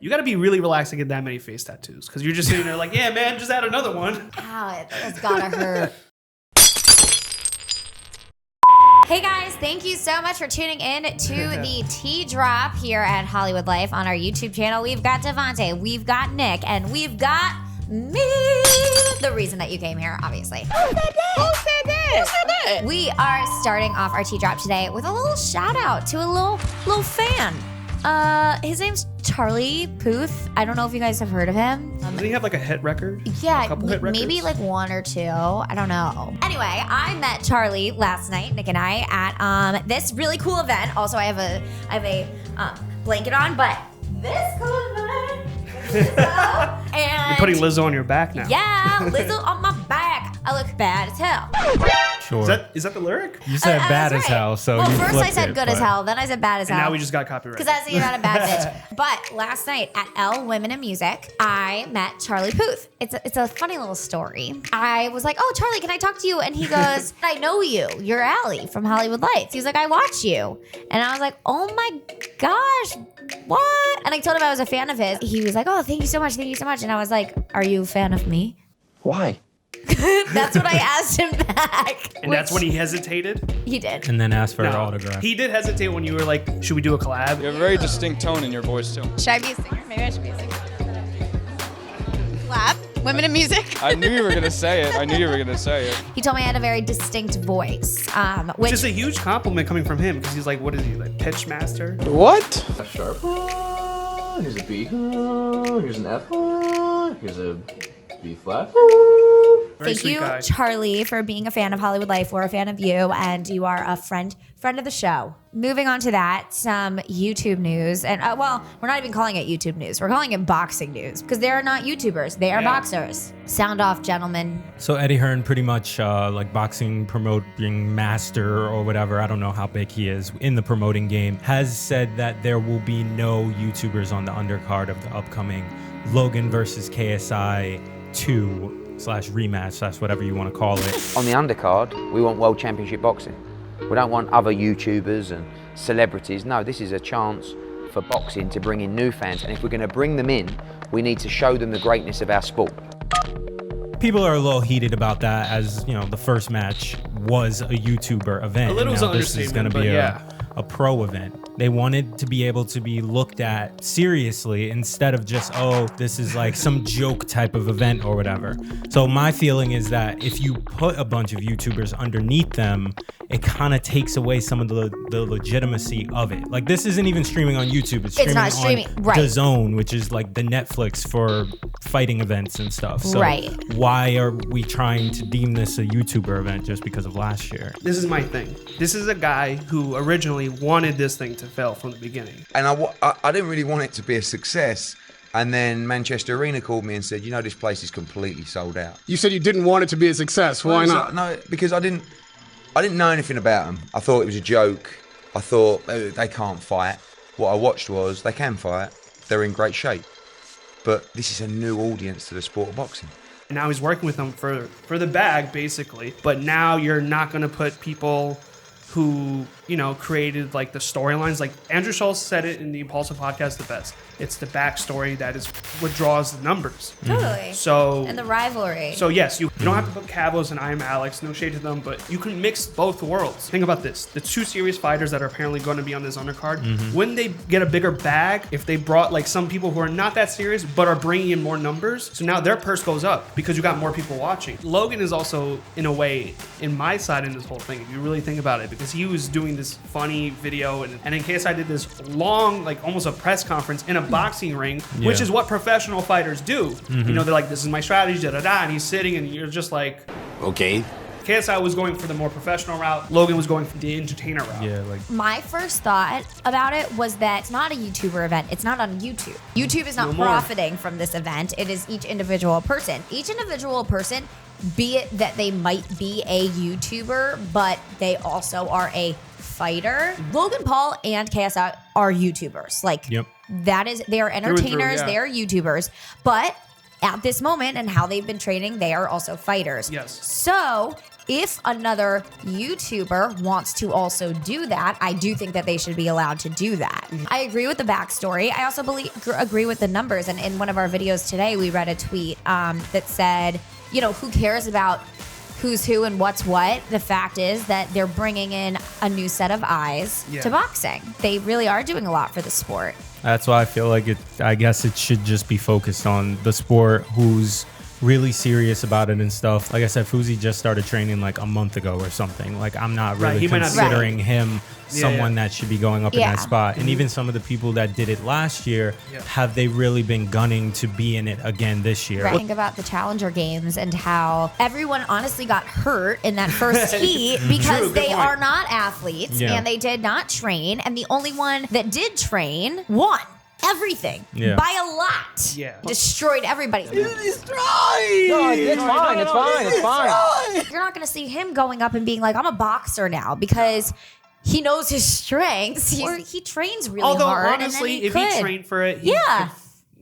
You got to be really relaxed to get that many face tattoos because you're just sitting there like, yeah, man, just add another one. Ow, it's gotta hurt. Hey guys, thank you so much for tuning in to the Tea Drop here at Hollywood Life on our YouTube channel. We've got DeVante, we've got Nick, and we've got me. The reason that you came here, obviously. Who said that? We are starting off our Tea Drop today with a little shout out to a little fan. His name's Charlie Puth. I don't know if you guys have heard of him. Doesn't he have like a hit record? Yeah, a couple hit records? Maybe like one or two. I don't know. Anyway, I met Charlie last night, Nick and I, at this really cool event. Also, I have a blanket on, but this cool event. And you're putting Lizzo on your back now. Yeah, Lizzo on my back. I look bad as hell. Sure. Is that the lyric? You said bad as hell, so well, you first I flipped said it, good as hell, then I said bad as hell. And now we just got copyright. Because I was thinking about a bad bitch. But last night at L Women in Music, I met Charlie Puth. It's a funny little story. I was like, oh, Charlie, can I talk to you? And he goes, I know you. You're Allie from Hollywood Lights. He's like, I watch you. And I was like, oh my gosh, what? And I told him I was a fan of his. He was like, oh, thank you so much. Thank you so much. And I was like, are you a fan of me? Why? That's what I asked him back. And that's when he hesitated? He did. And then asked for an autograph. He did hesitate when you were like, should we do a collab? You have a very distinct tone in your voice, too. Should I be a singer? Maybe I should be a singer. Lab? Women in music? I knew you were going to say it. He told me I had a very distinct voice. Which is a huge compliment coming from him because he's like, what is he, like pitch master? What? A sharp. Here's a B. Here's an F. Here's a B flat. Thank you, Charlie, for being a fan of Hollywood Life. We're a fan of you, and you are a friend of the show. Moving on to that, some YouTube news. And, well, we're not even calling it YouTube news. We're calling it boxing news because they're not YouTubers. They are boxers. Sound off, gentlemen. So Eddie Hearn, pretty much like boxing promoting master or whatever, I don't know how big he is in the promoting game, has said that there will be no YouTubers on the undercard of the upcoming Logan versus KSI 2/rematch, whatever you want to call it. On the undercard, we want World Championship Boxing. We don't want other YouTubers and celebrities. No, this is a chance for boxing to bring in new fans. And if we're going to bring them in, we need to show them the greatness of our sport. People are a little heated about that, as you know, the first match was a YouTuber event. A little now this is going to be a pro event. They wanted to be able to be looked at seriously instead of just, oh, this is like some joke type of event or whatever. So my feeling is that if you put a bunch of YouTubers underneath them, it kind of takes away some of the legitimacy of it. Like, this isn't even streaming on YouTube. It's not streaming, on right. DAZN, which is like the Netflix for fighting events and stuff. So why are we trying to deem this a YouTuber event just because of last year? This is my thing. This is a guy who originally wanted this thing to fail from the beginning. And I didn't really want it to be a success. And then Manchester Arena called me and said, you know, this place is completely sold out. You said you didn't want it to be a success. Why not? No, because I didn't know anything about them. I thought it was a joke. I thought they can't fight. What I watched was they can fight. They're in great shape. But this is a new audience to the sport of boxing. And now he's working with them for the bag, basically. But now you're not going to put people who, you know, created like the storylines. Like Andrew Schultz said it in the Impulsive podcast the best. It's the backstory that is what draws the numbers. Totally. So and the rivalry. So yes, you don't have to put Cavos and I Am Alex, no shade to them, but you can mix both worlds. Think about this. The two serious fighters that are apparently going to be on this undercard, wouldn't they get a bigger bag if they brought like some people who are not that serious but are bringing in more numbers? So now their purse goes up because you got more people watching. Logan is also, in a way, in my side in this whole thing, if you really think about it, because he was doing this funny video and then KSI did this long, like almost a press conference in a boxing ring, which is what professional fighters do. You know, they're like, this is my strategy, da-da-da, and he's sitting and you're just like, Okay. KSI was going for the more professional route. Logan was going for the entertainer route. Yeah, like my first thought about it was that it's not a YouTuber event. It's not on YouTube. YouTube is not profiting from this event. It is each individual person. Each individual person, be it that they might be a YouTuber, but they also are a fighter. Logan Paul and KSI are YouTubers. Like, that is, they are entertainers, they are YouTubers. But at this moment and how they've been training, they are also fighters. Yes. So if another YouTuber wants to also do that, I do think that they should be allowed to do that. I agree with the backstory. I also agree with the numbers. And in one of our videos today, we read a tweet that said, you know, who cares about who's who and what's what? The fact is that they're bringing in a new set of eyes to boxing. They really are doing a lot for the sport. That's why I feel like I guess it should just be focused on the sport, who's really serious about it and stuff. Like I said, Fuzi just started training like a month ago or something. Like I'm not really considering him someone that should be going up in that spot. And even some of the people that did it last year, have they really been gunning to be in it again this year? Right. Think about the Challenger Games and how everyone honestly got hurt in that first heat because they are not athletes and they did not train. And the only one that did train won everything by a lot. Destroyed everybody. No, it's fine. It's fine. You're not going to see him going up and being like, I'm a boxer now, because he knows his strengths. He trains really hard. Although honestly, if he trained for it,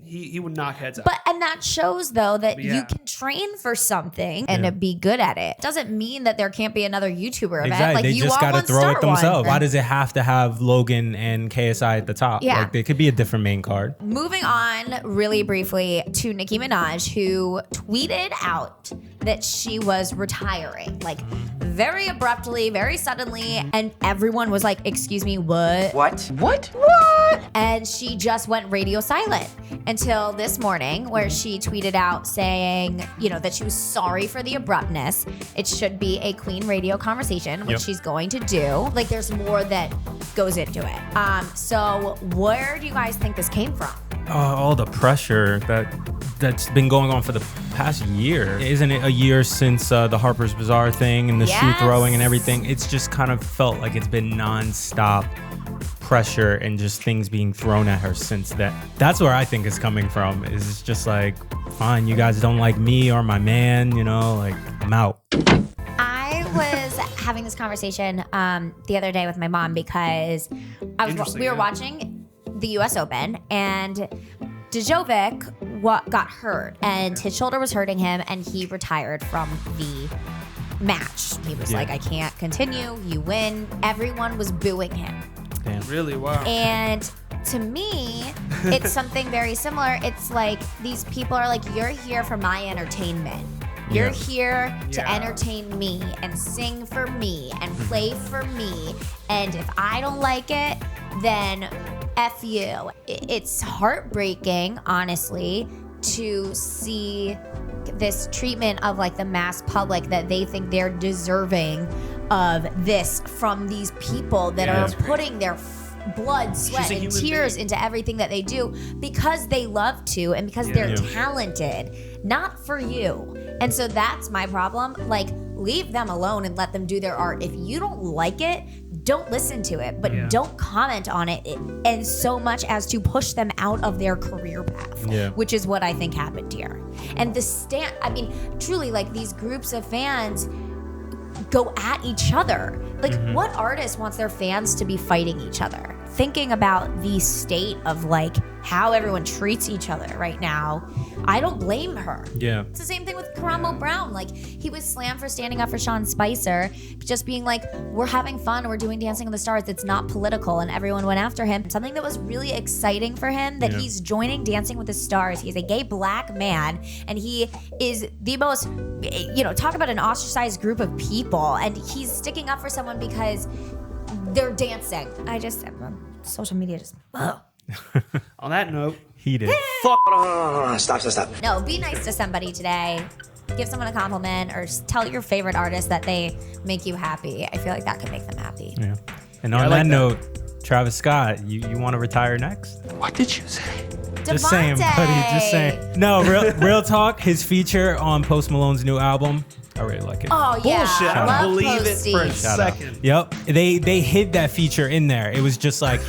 he would knock heads out. And that shows though that you can train for something and be good at it. Doesn't mean that there can't be another YouTuber event. Exactly. Like, they you just got to throw it themselves. One. Why does it have to have Logan and KSI at the top? Yeah. Like, there could be a different main card. Moving on really briefly to Nicki Minaj, who tweeted out that she was retiring, like very abruptly, very suddenly, and everyone was like, excuse me, what? What? And she just went radio silent until this morning, where she tweeted out saying, you know, that she was sorry for the abruptness. It should be a clean radio conversation, which she's going to do. Like, there's more that goes into it. So where do you guys think this came from? All the pressure that's been going on for the past year. Isn't it a year since the Harper's Bazaar thing and the shoe throwing and everything? It's just kind of felt like it's been nonstop pressure and just things being thrown at her since that. That's where I think it's coming from. Is it's just like, fine, you guys don't like me or my man, you know, like, I'm out. I was having this conversation the other day with my mom because we were watching the U.S. Open, and Djokovic got hurt, and his shoulder was hurting him, and he retired from the match. He was like, I can't continue. You win. Everyone was booing him. Damn. Really? Wow. And to me, it's something very similar. It's like, these people are like, you're here for my entertainment. You're here to entertain me and sing for me and play for me. And if I don't like it, then F you. It's heartbreaking, honestly, to see this treatment of like the mass public, that they think they're deserving of this from these people that are putting their blood, sweat, and tears into everything that they do because they love to and because they're talented, not for you. And so that's my problem. Like, leave them alone and let them do their art. If you don't like it, don't listen to it, but don't comment on it, and so much as to push them out of their career path, which is what I think happened here. And I mean, truly, like, these groups of fans go at each other. Like, what artist wants their fans to be fighting each other? Thinking about the state of like how everyone treats each other right now, I don't blame her. Yeah. It's the same thing with Karamo Brown. Like, he was slammed for standing up for Sean Spicer, just being like, we're having fun, we're doing Dancing with the Stars, it's not political, and everyone went after him. Something that was really exciting for him, that he's joining Dancing with the Stars. He's a gay black man, and he is the most, you know, talk about an ostracized group of people, and he's sticking up for someone because they're dancing. Social media just, On that note, heated. Fuck. Stop. No, be nice to somebody today. Give someone a compliment, or tell your favorite artist that they make you happy. I feel like that could make them happy. Yeah. And on that note, Travis Scott, you want to retire next? What did you say? Just saying, buddy. Just saying. No, real talk. His feature on Post Malone's new album, I really like it. Oh yeah, bullshit. I don't believe Posty. it for a second. Yep, they hid that feature in there. It was just like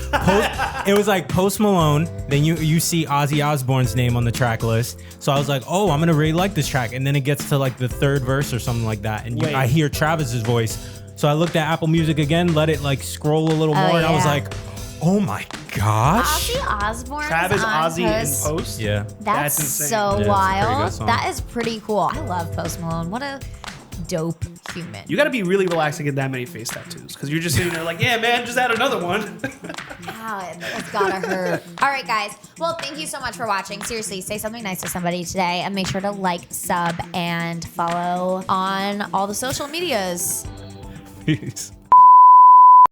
it was like Post Malone. Then you see Ozzy Osbourne's name on the track list. So I was like, oh, I'm gonna really like this track. And then it gets to like the third verse or something like that, and I hear Travis's voice. So I looked at Apple Music again, let it like scroll a little more, and I was like, oh my gosh. Ozzy Osbourne. Travis, Ozzy, and Post. Yeah. That's insane. so Yeah, wild. song. That is pretty cool. I love Post Malone. What a dope human. You got to be really relaxed to get that many face tattoos because you're just sitting there like, yeah, man, just add another one. God, it's gotta hurt. All right, guys. Well, thank you so much for watching. Seriously, say something nice to somebody today and make sure to like, sub, and follow on all the social medias. Peace.